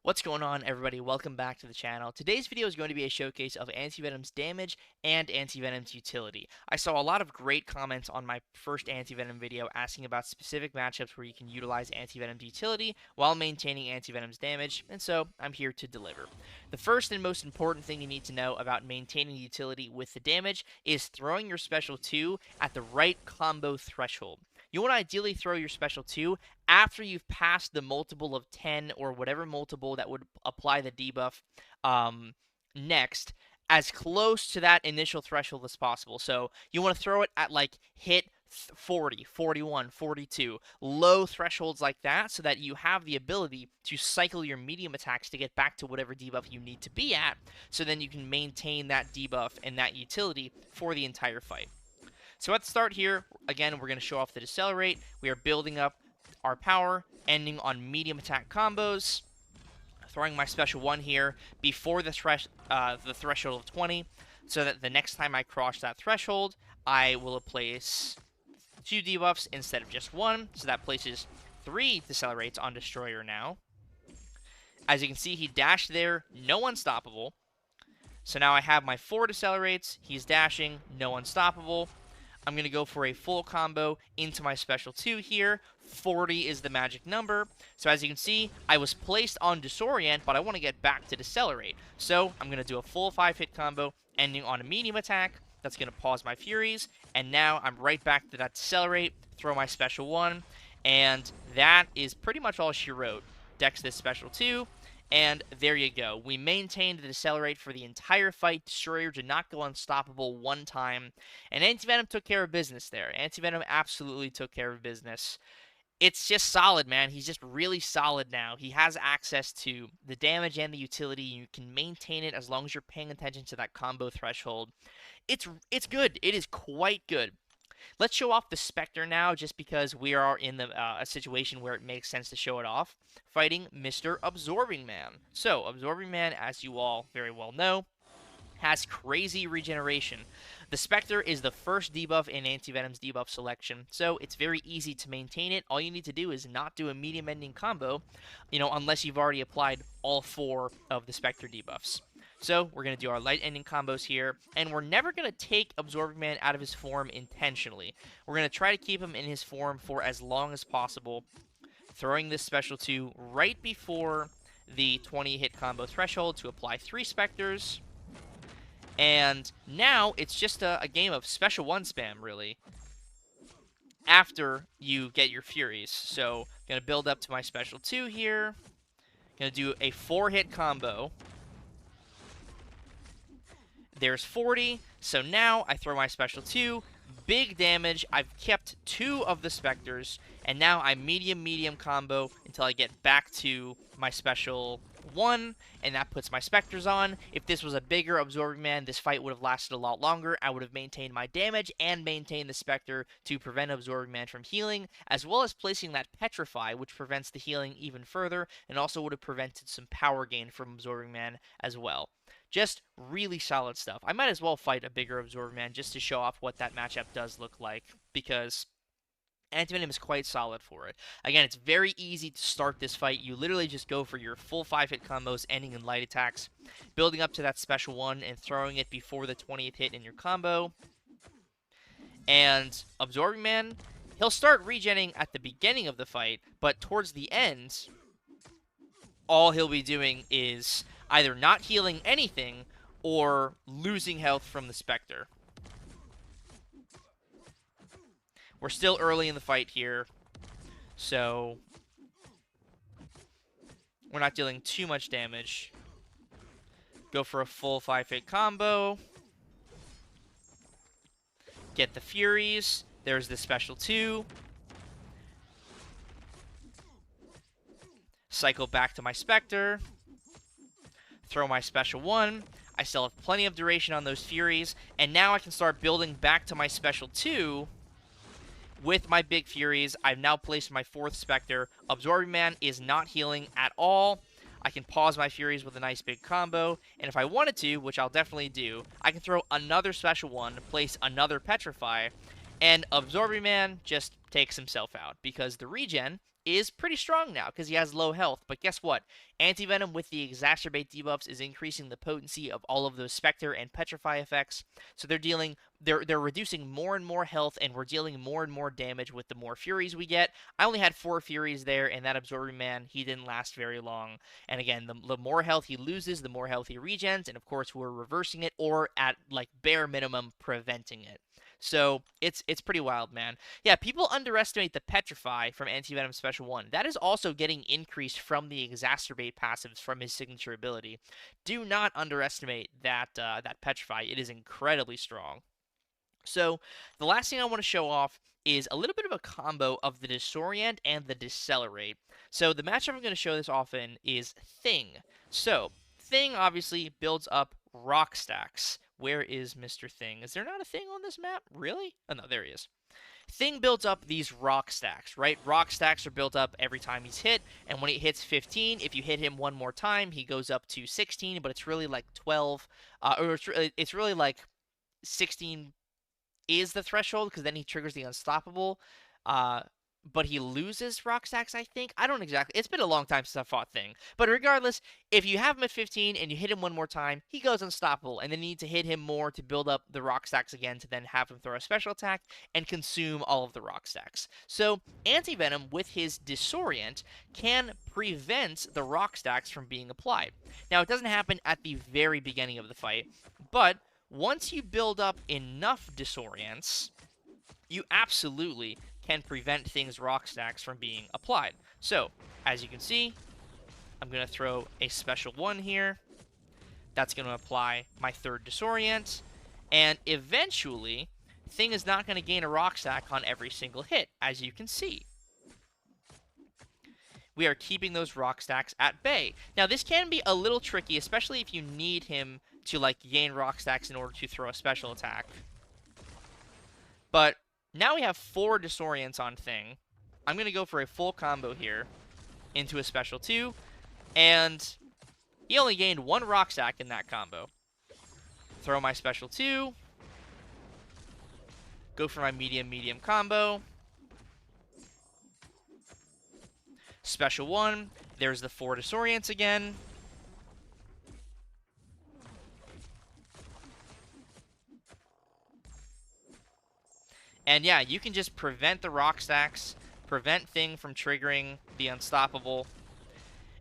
What's going on, everybody? Welcome back to the channel. Today's video is going to be a showcase of Anti-Venom's damage and Anti-Venom's utility. I saw a lot of great comments on my first Anti-Venom video asking about specific matchups where you can utilize Anti-Venom's utility while maintaining Anti-Venom's damage, and so I'm here to deliver. The first and most important thing you need to know about maintaining the utility with the damage is throwing your special 2 at the right combo threshold. You want to ideally throw your special 2 after you've passed the multiple of 10 or whatever multiple that would apply the debuff next, as close to that initial threshold as possible. So you want to throw it at like hit 40, 41, 42, low thresholds like that, so that you have the ability to cycle your medium attacks to get back to whatever debuff you need to be at, so then you can maintain that debuff and that utility for the entire fight. So at the start here, again, we're going to show off the Decelerate. We are building up our power, ending on medium attack combos. Throwing my special 1 here before the threshold of 20, so that the next time I cross that threshold, I will place 2 debuffs instead of just 1. So that places 3 Decelerates on Destroyer now. As you can see, he dashed there, no unstoppable. So now I have my 4 Decelerates, he's dashing, no unstoppable. I'm going to go for a full combo into my special 2 here. 40 is the magic number. So as you can see, I was placed on Disorient, but I want to get back to Decelerate. So I'm going to do a full 5-hit combo, ending on a medium attack. That's going to pause my Furies. And now I'm right back to that Decelerate, throw my special 1. And that is pretty much all she wrote. Dex this special 2. And there you go. We maintained the Decelerate for the entire fight. Destroyer did not go unstoppable one time. And Anti-Venom took care of business there. Anti-Venom absolutely took care of business. It's just solid, man. He's just really solid now. He has access to the damage and the utility. You can maintain it as long as you're paying attention to that combo threshold. It's good. It is quite good. Let's show off the Spectre now, just because we are in a situation where it makes sense to show it off. Fighting Mr. Absorbing Man. So, Absorbing Man, as you all very well know, has crazy regeneration. The Spectre is the first debuff in Anti-Venom's debuff selection, so it's very easy to maintain it. All you need to do is not do a medium ending combo, unless you've already applied all 4 of the Spectre debuffs. So we're going to do our light ending combos here, and we're never going to take Absorbing Man out of his form intentionally. We're going to try to keep him in his form for as long as possible, throwing this special 2 right before the 20 hit combo threshold to apply 3 Spectres. And now it's just a game of special 1 spam, really, after you get your Furies. So I'm going to build up to my special 2 here. Going to do a 4-hit combo. There's 40, so now I throw my special 2, big damage. I've kept 2 of the Spectres, and now I medium combo until I get back to my special 1, and that puts my Spectres on. If this was a bigger Absorbing Man, this fight would have lasted a lot longer. I would have maintained my damage and maintained the Spectre to prevent Absorbing Man from healing, as well as placing that Petrify, which prevents the healing even further, and also would have prevented some power gain from Absorbing Man as well. Just really solid stuff. I might as well fight a bigger Absorbing Man just to show off what that matchup does look like, because Antivenom is quite solid for it. Again, it's very easy to start this fight. You literally just go for your full 5-hit combos ending in light attacks, building up to that special 1 and throwing it before the 20th hit in your combo. And Absorbing Man, he'll start regenning at the beginning of the fight, but towards the end, all he'll be doing is either not healing anything or losing health from the Spectre. We're still early in the fight here, so we're not dealing too much damage. Go for a full 5-hit combo. Get the Furies. There's the special 2. Cycle back to my Spectre. Throw my special 1. I still have plenty of duration on those Furies, and now I can start building back to my special 2 with my big Furies. I've now placed my 4th Spectre. Absorbing Man is not healing at all. I can pause my Furies with a nice big combo, and if I wanted to, which I'll definitely do, I can throw another special 1, place another Petrify, and Absorbing Man just takes himself out, because the regen is pretty strong now because he has low health. But guess what? Anti-Venom with the Exacerbate debuffs is increasing the potency of all of those Spectre and Petrify effects. So they're reducing more and more health, and we're dealing more and more damage with the more Furies we get. I only had 4 Furies there, and that Absorbing Man, he didn't last very long. And again, the more health he loses, the more health he regens, and of course we're reversing it, or at like bare minimum preventing it. So it's pretty wild, man. Yeah, people underestimate the Petrify from Anti-Venom Special 1. That is also getting increased from the Exacerbate passives from his signature ability. Do not underestimate that Petrify. It is incredibly strong. So the last thing I want to show off is a little bit of a combo of the Disorient and the Decelerate. So the matchup I'm going to show this off in is Thing. So Thing obviously builds up rock stacks. Where is Mr. Thing? Is there not a Thing on this map? Really? Oh no, there he is. Thing builds up these rock stacks, right? Rock stacks are built up every time he's hit, and when he hits 15, if you hit him one more time, he goes up to 16, but it's really like 12, or it's really like 16 is the threshold because then he triggers the unstoppable. But he loses rock stacks, I think. I don't exactly. It's been a long time since I fought Thing. But regardless, if you have him at 15 and you hit him one more time, he goes unstoppable. And then you need to hit him more to build up the rock stacks again to then have him throw a special attack and consume all of the rock stacks. So Anti-Venom with his Disorient can prevent the rock stacks from being applied. Now, it doesn't happen at the very beginning of the fight, but once you build up enough Disorients, you absolutely can prevent Thing's rock stacks from being applied. So, as you can see, I'm going to throw a special 1 here. That's going to apply my 3rd Disorient. And eventually, Thing is not going to gain a rock stack on every single hit, as you can see. We are keeping those rock stacks at bay. Now, this can be a little tricky, especially if you need him to, like, gain rock stacks in order to throw a special attack. But now we have 4 Disorients on Thing. I'm going to go for a full combo here into a special 2, and he only gained 1 rock stack in that combo. Throw my special 2, go for my medium combo, special 1, there's the 4 Disorients again. And yeah, you can just prevent the rock stacks, prevent Thing from triggering the unstoppable.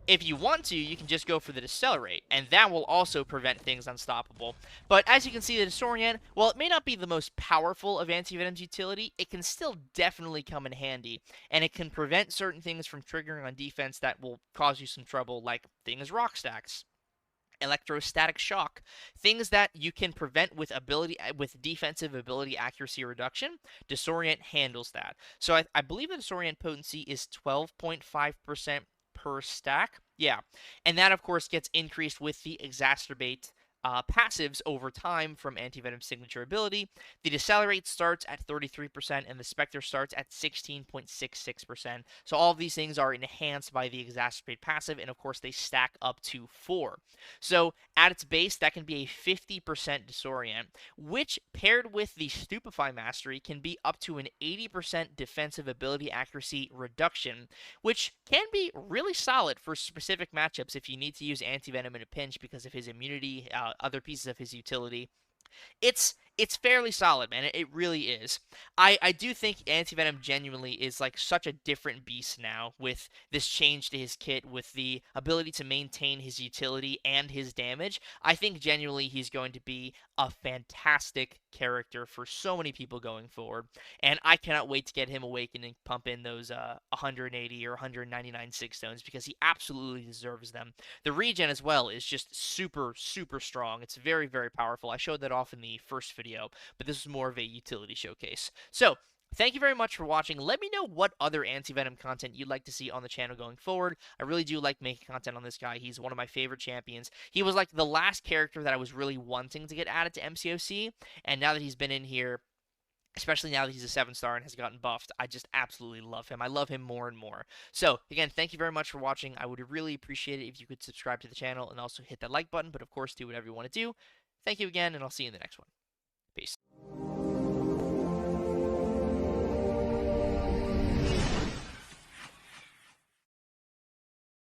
If you want to, you can just go for the Decelerate, and that will also prevent Things unstoppable. But as you can see, the Disorient, while it may not be the most powerful of Anti-Venom's utility, it can still definitely come in handy, and it can prevent certain things from triggering on defense that will cause you some trouble, like Thing's rock stacks. Electrostatic shock, things that you can prevent with defensive ability accuracy reduction. Disorient handles that. So I believe the Disorient potency is 12.5% per stack. Yeah, and that of course gets increased with the Exacerbate passives over time from Anti-Venom's signature ability. The Decelerate starts at 33%, and the Spectre starts at 16.66%. So all of these things are enhanced by the Exacerbate passive, and of course they stack up to 4. So at its base, that can be a 50% Disorient, which paired with the Stupefy Mastery can be up to an 80% defensive ability accuracy reduction, which can be really solid for specific matchups if you need to use Anti-Venom in a pinch because of his immunity, other pieces of his utility. It's fairly solid, man. It really is. I do think Anti-Venom genuinely is like such a different beast now with this change to his kit, with the ability to maintain his utility and his damage. I think genuinely he's going to be a fantastic character for so many people going forward, and I cannot wait to get him awakened and pump in those 180 or 199 Sig Stones because he absolutely deserves them. The regen as well is just super, super strong. It's very, very powerful. I showed that off in the first video, but this is more of a utility showcase. So, thank you very much for watching. Let me know what other Anti-Venom content you'd like to see on the channel going forward. I really do like making content on this guy. He's one of my favorite champions. He was like the last character that I was really wanting to get added to MCOC, and now that he's been in here, especially now that he's a 7-star and has gotten buffed, I just absolutely love him. I love him more and more. So, again, thank you very much for watching. I would really appreciate it if you could subscribe to the channel and also hit that like button, but of course, do whatever you want to do. Thank you again, and I'll see you in the next one. Peace.